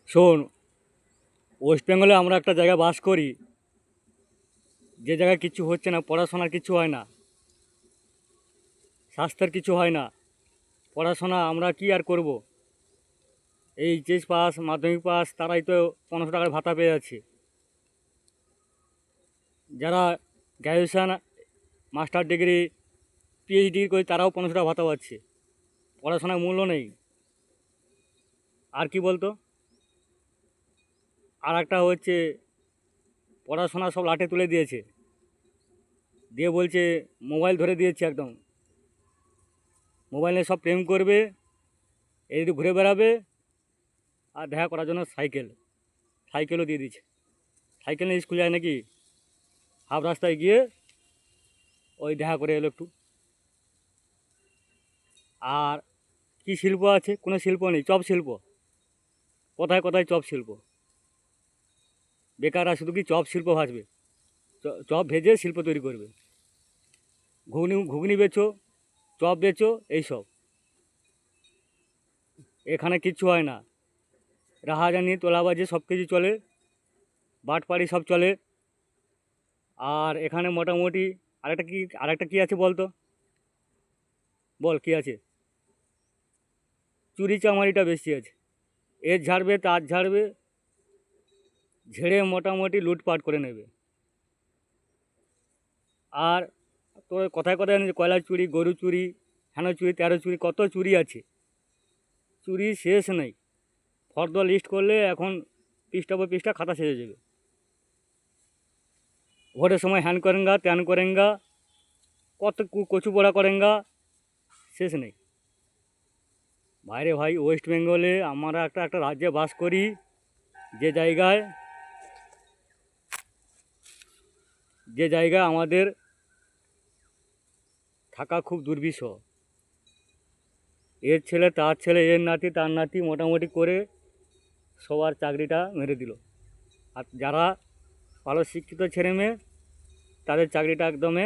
শোন, ওয়েস্ট বেঙ্গলে আমরা একটা জায়গায় বাস করি, যে জায়গায় কিছু হচ্ছে না, পড়াশোনার কিছু হয় না, স্বাস্থ্যের কিছু হয় না। পড়াশোনা আমরা কি আর করব? এই এইচএস পাস, মাধ্যমিক পাস, তারাই তো 1500 টাকার ভাতা পেয়ে যাচ্ছে। যারা গ্র্যাজুয়েশান, মাস্টার ডিগ্রি, পিএইচডি করে তারাও 1500 টাকা ভাতা পাচ্ছে। পড়াশোনার মূল্য নেই। আর কি বলতো, আর একটা হচ্ছে পড়াশোনা সব লাটে তুলে দিয়েছে, দিয়ে বলছে মোবাইল ধরে দিয়েছে একদম। মোবাইলে সব প্রেম করবে, এই যদি ঘুরে বেড়াবে, আর দেখা করার জন্য সাইকেলও দিয়ে দিচ্ছে। সাইকেল নিয়ে স্কুল যায় নাকি? হাফ রাস্তায় গিয়ে ওই দেখা করে এলো একটু। আর কি শিল্প আছে? কোনো শিল্প নেই, চপ শিল্প। কোথায় কোথায় চপ শিল্প। বেকাররা শুধু কি চপ শিল্প ভাসবে, চপ ভেজে শিল্প তৈরি করবে। ঘুগনি ঘুগনি বেচো, চপ বেচো, এইসব। এখানে কিচ্ছু হয় না। রাহাজানি, তোলাবাজি সব কিছু চলে, বাটপাড়ি সব চলে। আর এখানে মোটামুটি আরেকটা কি আছে বলতো? বল কি আছে? চুরি চামারিটা বেশি আছে। এর ঝাড়বে, তার ঝাড়বে, ঝেড়ে মোটামুটি লুটপাট করে নেবে। আর তোর কথায় কথায় জানি যে কয়লা চুরি, গরু চুরি, হেন চুরি, তেরো চুরি, কত চুরি আছে। চুরি শেষ নেই। ফর্দ লিস্ট করলে এখন পৃষ্ঠা পর পৃষ্ঠা খাতা শেষে যাবে। ভোটের সময় হ্যান করেঙ্গা, ত্যান করেঙ্গা, কত কচু পোড়া করেঙ্গা, শেষ নেই। ভাইরে ভাই, ওয়েস্ট বেঙ্গলে আমরা একটা রাজ্যে বাস করি, যে জায়গায় আমাদের থাকা খুব দুর্বিষহ। এর ছেলে তার ছেলে, এর নাতি তার নাতি, মোটামুটি করে সবার চাকরিটা মেরে দিল। আর যারা ভালো শিক্ষিত ছেলে মেয়ে, তাদের চাকরিটা একদমে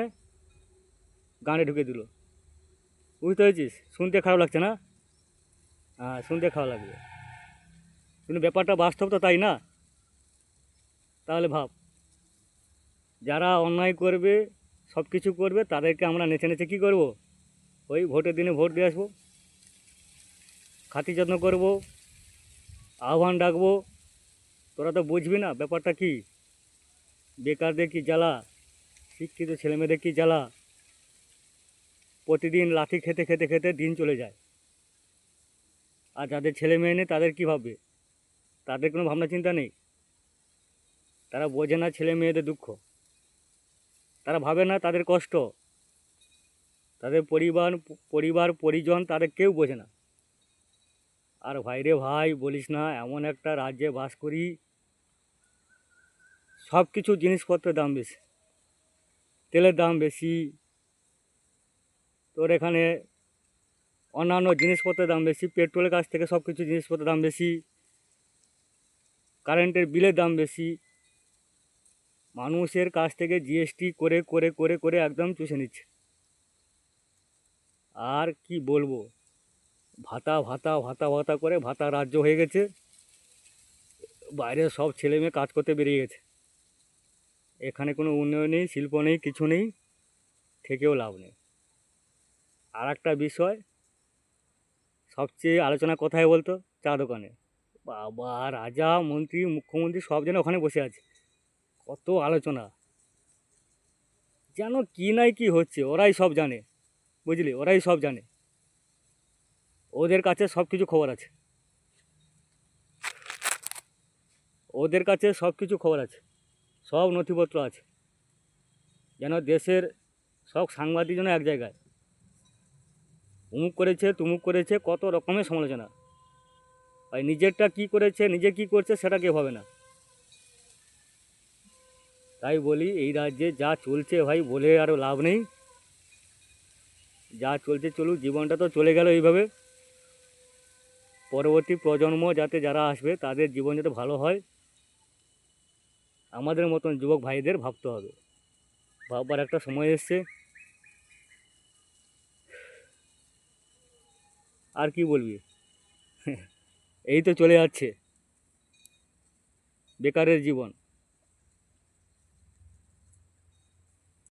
গাঁড়ে ঢুকে দিল। বুঝতে পেরেছিস? শুনতে খারাপ লাগছে না? হ্যাঁ, শুনতে খারাপ লাগবে, কিন্তু ব্যাপারটা বাস্তব তো, তাই না? তাহলে ভাব, যারা অন্যায় করবে, সব কিছু করবে, তাদেরকে আমরা নেচে নেচে কী করবো? ওই ভোটের দিনে ভোট দিয়ে আসবো, খাতি যত্ন করবো, আহ্বান ডাকবো। তোরা তো বুঝবি না ব্যাপারটা কি। বেকারদের কি জ্বালা, শিক্ষিত ছেলেমেয়েদের কি জ্বালা। প্রতিদিন লাঠি খেতে খেতে খেতে দিন চলে যায়। আর যাদের ছেলে মেয়ে নেই, তাদের কী ভাববে? তাদের কোনো ভাবনা চিন্তা নেই। তারা বোঝে না ছেলে মেয়েদের দুঃখ, তারা ভাবে না তাদের কষ্ট। তাদের পরিবার পরিবার পরিজন তাদের কেউ বোঝে না। আর ভাইরে ভাই, বলিস না, এমন একটা রাজ্যে বাস করি, সব কিছু জিনিসপত্রের দাম বেশি। তেলের দাম বেশি, তোর এখানে অন্যান্য জিনিসপত্রের দাম বেশি, পেট্রোলের কাছ থেকে সব কিছু জিনিসপত্রের দাম বেশি, কারেন্টের বিলের দাম বেশি। মানুষের কাছ থেকে জিএসটি করে করে করে করে একদম চুষে নিচ্ছে। আর কি বলবো, ভাতা ভাতা ভাতা ভাতা করে ভাতা রাজ্য হয়ে গেছে। বাইরে সব ছেলে মেয়ে কাজ করতে বেরিয়ে গেছে। এখানে কোনো উন্নয়ন নেই, শিল্প নেই, কিছু নেই, থেকেও লাভ নেই। আর একটা বিষয় সবচেয়ে আলোচনা কোথায় বলতো? চা দোকানে। বাবা, রাজা মন্ত্রী মুখ্যমন্ত্রী সব যেন ওখানে বসে আছে। কত আলোচনা, যেন কি নাই কি হচ্ছে, ওরাই সব জানে। বুঝলি, ওরাই সব জানে। ওদের কাছে সব কিছু খবর আছে, ওদের কাছে সব কিছু খবর আছে, সব নথিপত্র আছে। যেন দেশের সব সাংবাদিক যেন এক জায়গায়, উমুক করেছে তুমুক করেছে, কত রকমের সমালোচনা। ভাই, নিজেরটা কি করেছে, নিজে কি করছে, সেটা কেউ ভাবে না। তাই বলি, এই রাজ্যে যা চলছে ভাই, বলে আরও লাভ নেই। যা চলছে চলুক, জীবনটা তো চলে গেল এইভাবে। পরবর্তী প্রজন্ম যাতে যারা আসবে, তাদের জীবন যাতে ভালো হয়, আমাদের মতন যুবক ভাইদের ভাবতে হবে। ভাববার একটা সময় এসছে। আর কি বলবি, এই তো চলে যাচ্ছে। বেকারের জীবন।